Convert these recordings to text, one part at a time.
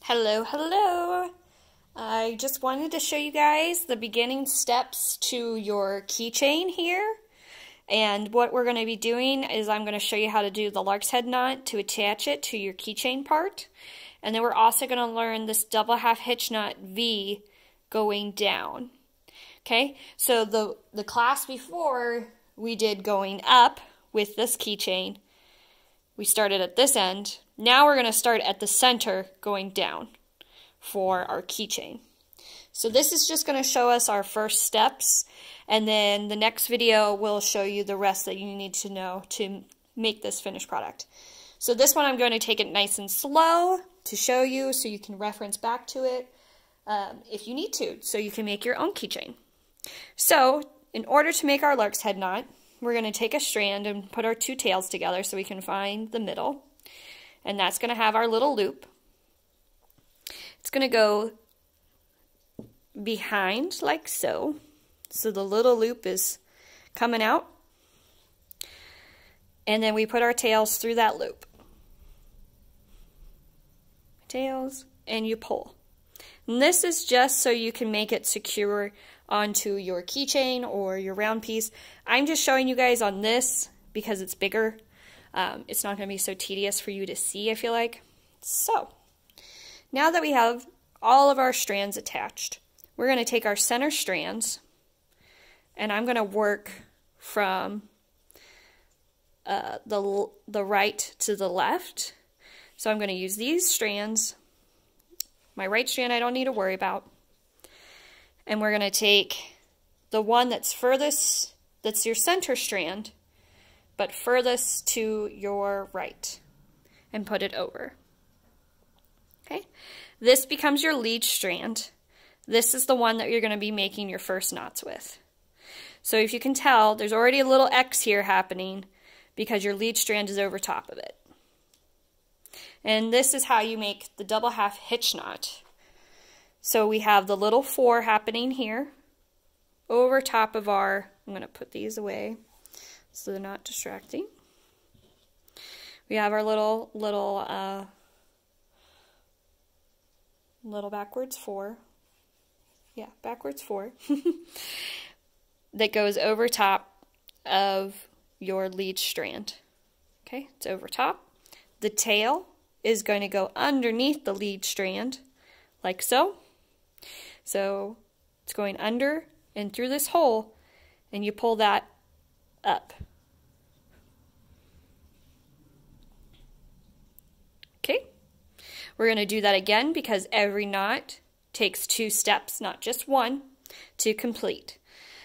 Hello, hello! I just wanted to show you guys the beginning steps to your keychain here. And what we're going to be doing is I'm going to show you how to do the Larks Head Knot to attach it to your keychain part. And then we're also going to learn this Double Half Hitch Knot V going down. Okay, so the class before we did going up with this keychain. We started at this end. Now we're going to start at the center going down for our keychain. So this is just going to show us our first steps, and then the next video will show you the rest that you need to know to make this finished product. So this one I'm going to take it nice and slow to show you so you can reference back to it if you need to, so you can make your own keychain. So in order to make our Larks Head Knot, we're going to take a strand and put our two tails together so we can find the middle. And that's going to have our little loop. It's going to go behind like so. So the little loop is coming out. And then we put our tails through that loop. Tails, and you pull. And this is just so you can make it secure onto your keychain or your round piece. I'm just showing you guys on this because it's bigger. It's not going to be so tedious for you to see, I feel like. So, now that we have all of our strands attached, we're going to take our center strands, and I'm going to work from the right to the left. So I'm going to use these strands. My right strand I don't need to worry about. And we're going to take the one that's furthest, that's your center strand, but furthest to your right, and put it over. Okay? This becomes your lead strand. This is the one that you're going to be making your first knots with. So if you can tell, there's already a little X here happening because your lead strand is over top of it. And this is how you make the double half hitch knot. So we have the little 4 happening here over top of our, I'm going to put these away so they're not distracting. We have our little backwards 4. Yeah, backwards 4. That goes over top of your lead strand. Okay, it's over top. The tail is going to go underneath the lead strand, like so. So it's going under and through this hole, and you pull that up. Okay, we're going to do that again because every knot takes 2 steps, not just one, to complete.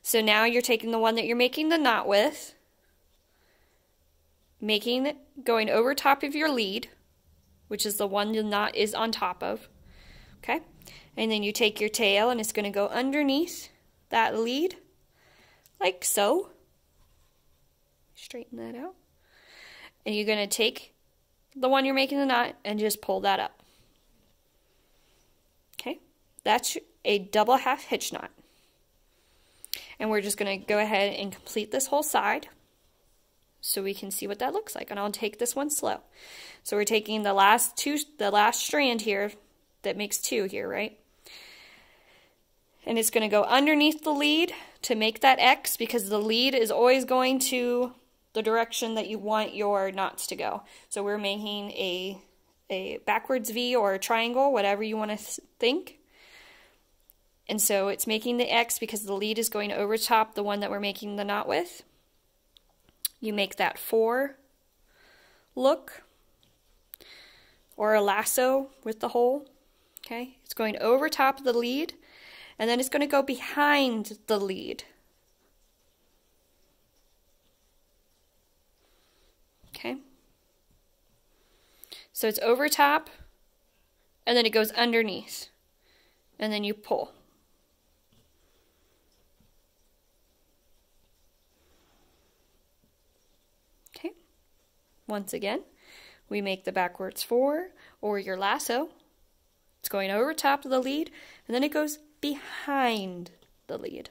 So now you're taking the one that you're making the knot with, going over top of your lead, which is the one the knot is on top of. Okay, and then you take your tail and it's going to go underneath that lead, like so. Straighten that out. And you're going to take the one you're making the knot and just pull that up. Okay, that's a double half hitch knot. And we're just going to go ahead and complete this whole side so we can see what that looks like. And I'll take this one slow. So we're taking the last strand here that makes 2 here, right? And it's going to go underneath the lead to make that X, because the lead is always going to the direction that you want your knots to go. So we're making a backwards V or a triangle, whatever you want to think. And so it's making the X because the lead is going over top the one that we're making the knot with. You make that 4 look, or a lasso with the hole. Okay, it's going over top of the lead, and then it's going to go behind the lead. Okay, so it's over top, and then it goes underneath, and then you pull. Okay, once again, we make the backwards 4, or your lasso. It's going over top of the lead, and then it goes behind the lead.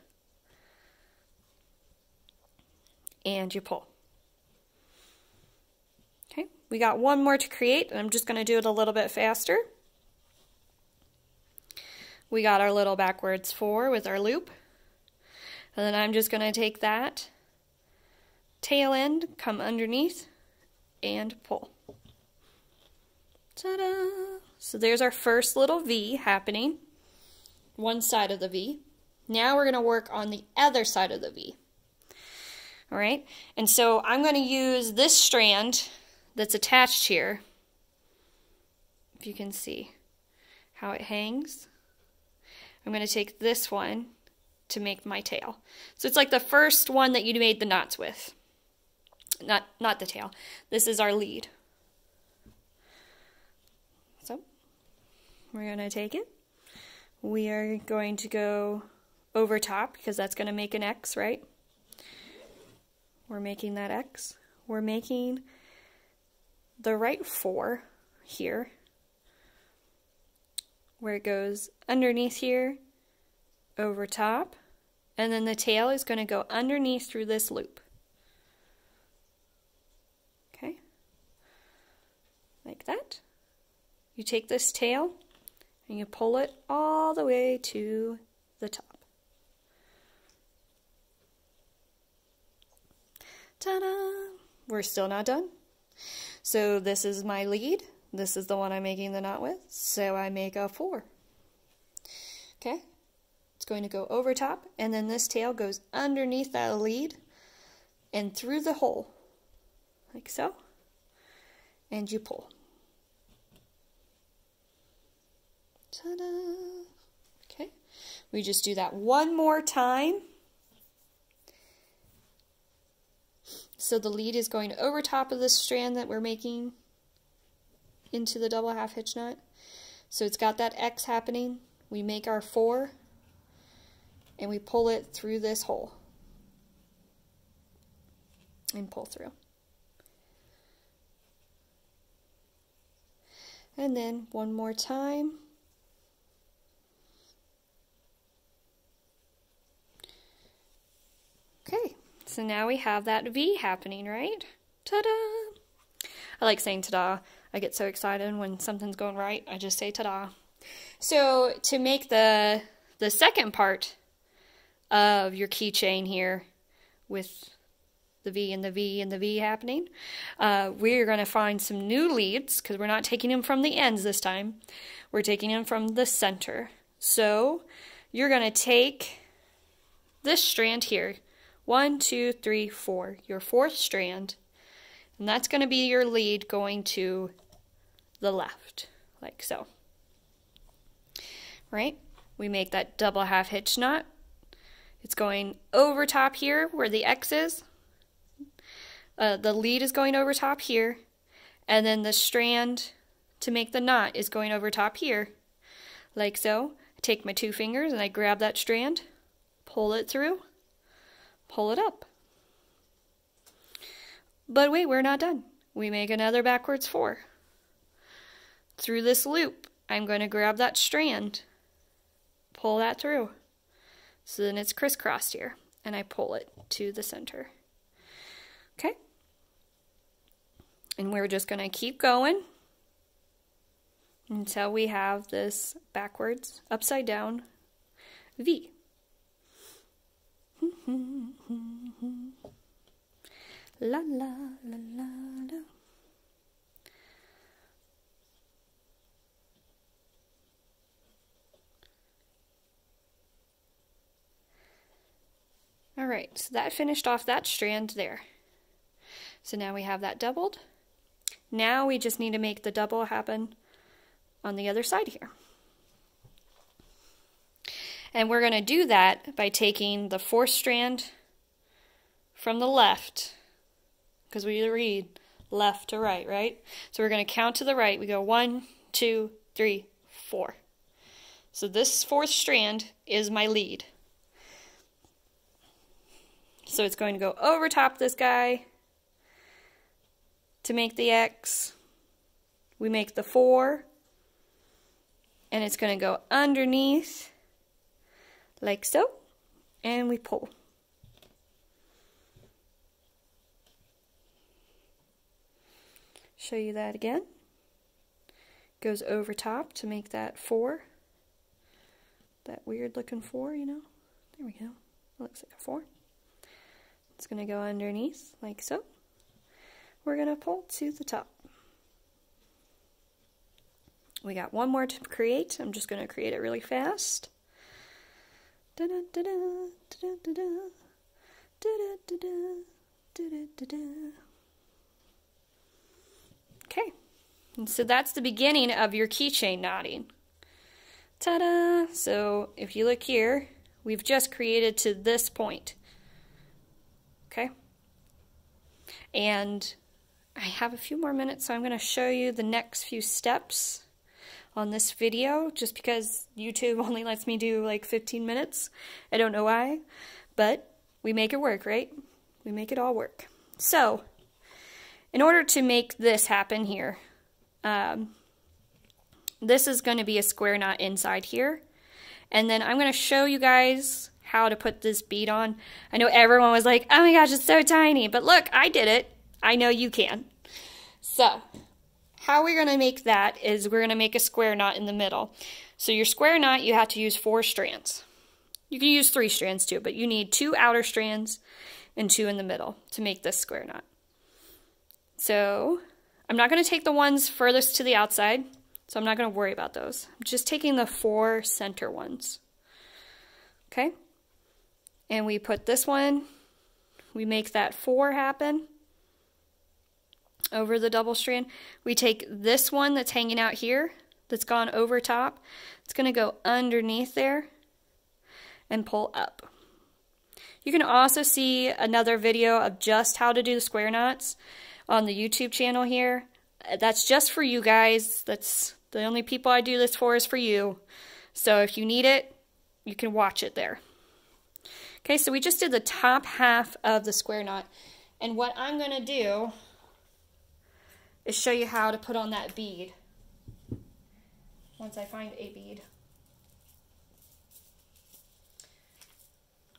And you pull. Okay, we got one more to create, and I'm just going to do it a little bit faster. we got our little backwards 4 with our loop. And then I'm just going to take that tail end, come underneath, and pull. Ta-da! So there's our first little V happening, one side of the V. Now we're going to work on the other side of the V. All right, and so I'm going to use this strand that's attached here, if you can see how it hangs. I'm going to take this one to make my tail. So it's like the first one that you made the knots with. Not the tail. This is our lead. So we're going to take it. We are going to go over top because that's going to make an X, right? We're making that X. We're making the right 4 here, where it goes underneath here, over top, and then the tail is going to go underneath through this loop. Okay, like that. You take this tail and you pull it all the way to the top. Ta-da! We're still not done. So this is my lead. This is the one I'm making the knot with. So I make a 4. Okay? It's going to go over top, and then this tail goes underneath that lead and through the hole, like so. And you pull. Ta-da! Okay? We just do that one more time. So the lead is going over top of this strand that we're making into the double half hitch knot. So it's got that X happening. We make our 4 and we pull it through this hole and pull through. And then one more time. Okay. So now we have that V happening, right? Ta-da! I like saying ta-da. I get so excited when something's going right. I just say ta-da. So to make the second part of your keychain here with the V and the V and the V happening, we're going to find some new leads because we're not taking them from the ends this time. We're taking them from the center. So you're going to take this strand here. 1, 2, 3, 4, your 4th strand, and that's going to be your lead going to the left, like so. Right? We make that double half hitch knot. It's going over top here where the X is. The lead is going over top here, and then the strand to make the knot is going over top here, like so. I take my 2 fingers and I grab that strand, pull it through, pull it up. But wait, we're not done. We make another backwards 4. Through this loop, I'm going to grab that strand, pull that through. So then it's crisscrossed here, and I pull it to the center. Okay? And we're just going to keep going until we have this backwards, upside down V. La la la la la. All right, so that finished off that strand there. So now we have that doubled. Now we just need to make the double happen on the other side here. And we're going to do that by taking the 4th strand from the left, because we read left to right, right? So we're going to count to the right. We go 1, 2, 3, 4. So this 4th strand is my lead. So it's going to go over top this guy to make the X. We make the 4, and it's going to go underneath like so, and we pull. Show you that again. Goes over top to make that 4. that weird looking 4, you know. There we go. It looks like a 4. It's going to go underneath like so. We're going to pull to the top. We got one more to create. I'm just going to create it really fast. Okay, and so that's the beginning of your keychain knotting. Ta-da! So if you look here, we've just created to this point. Okay? And I have a few more minutes, so I'm going to show you the next few steps on this video, just because YouTube only lets me do like 15 minutes. I don't know why, but we make it work, right? We make it all work. So, in order to make this happen here, this is going to be a square knot inside here. And then I'm going to show you guys how to put this bead on. I know everyone was like, oh my gosh, it's so tiny. But look, I did it. I know you can. So, how we're going to make that is we're going to make a square knot in the middle. So your square knot, you have to use 4 strands. You can use 3 strands too, but you need 2 outer strands and 2 in the middle to make this square knot. So I'm not going to take the ones furthest to the outside, so I'm not going to worry about those. I'm just taking the 4 center ones. Okay? And we put this one, we make that 4 happen over the double strand. We take this one that's hanging out here, that's gone over top. It's going to go underneath there and pull up. You can also see another video of just how to do the square knots on the YouTube channel here. That's just for you guys. That's the only people I do this for is for you. So if you need it, you can watch it there. Okay, so we just did the top half of the square knot. And what I'm going to do is show you how to put on that bead once I find a bead.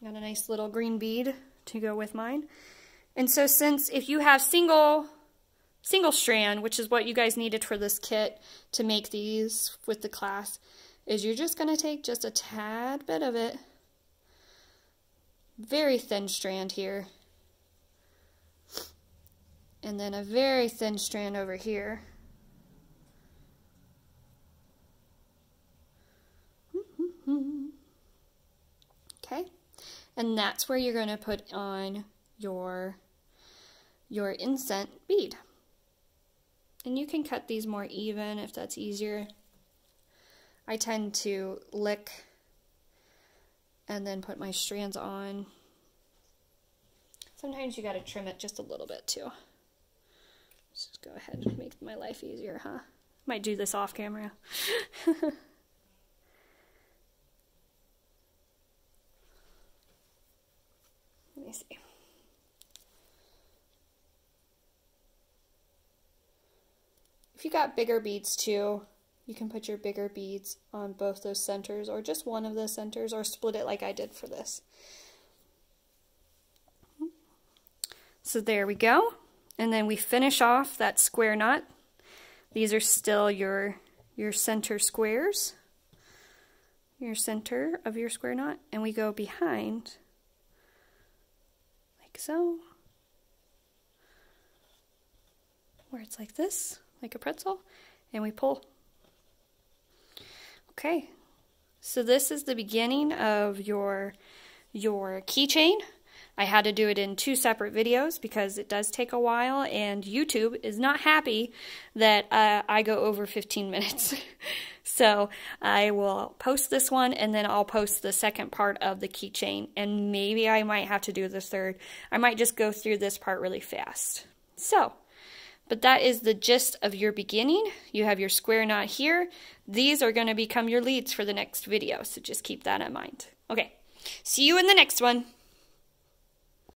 Got a nice little green bead to go with mine. And so since if you have single strand, which is what you guys needed for this kit to make these with the class, is you're just going to take just a tad bit of it, very thin strand here, and then a very thin strand over here. Okay, and that's where you're going to put on your inset bead. And you can cut these more even if that's easier. I tend to lick and then put my strands on. Sometimes you got to trim it just a little bit too. Let's just go ahead and make my life easier, huh? Might do this off camera. Let me see. If you got bigger beads too, you can put your bigger beads on both those centers or just one of the centers or split it like I did for this. So there we go. And then we finish off that square knot. These are still your center squares, your center of your square knot, and we go behind like so, where it's like this, like a pretzel, and we pull. Okay, so this is the beginning of your keychain. I had to do it in 2 separate videos because it does take a while, and YouTube is not happy that I go over 15 minutes. So I will post this one, and then I'll post the second part of the keychain, and maybe I might have to do the third. I might just go through this part really fast. So, but that is the gist of your beginning. You have your square knot here. These are going to become your leads for the next video, so just keep that in mind. Okay, see you in the next one.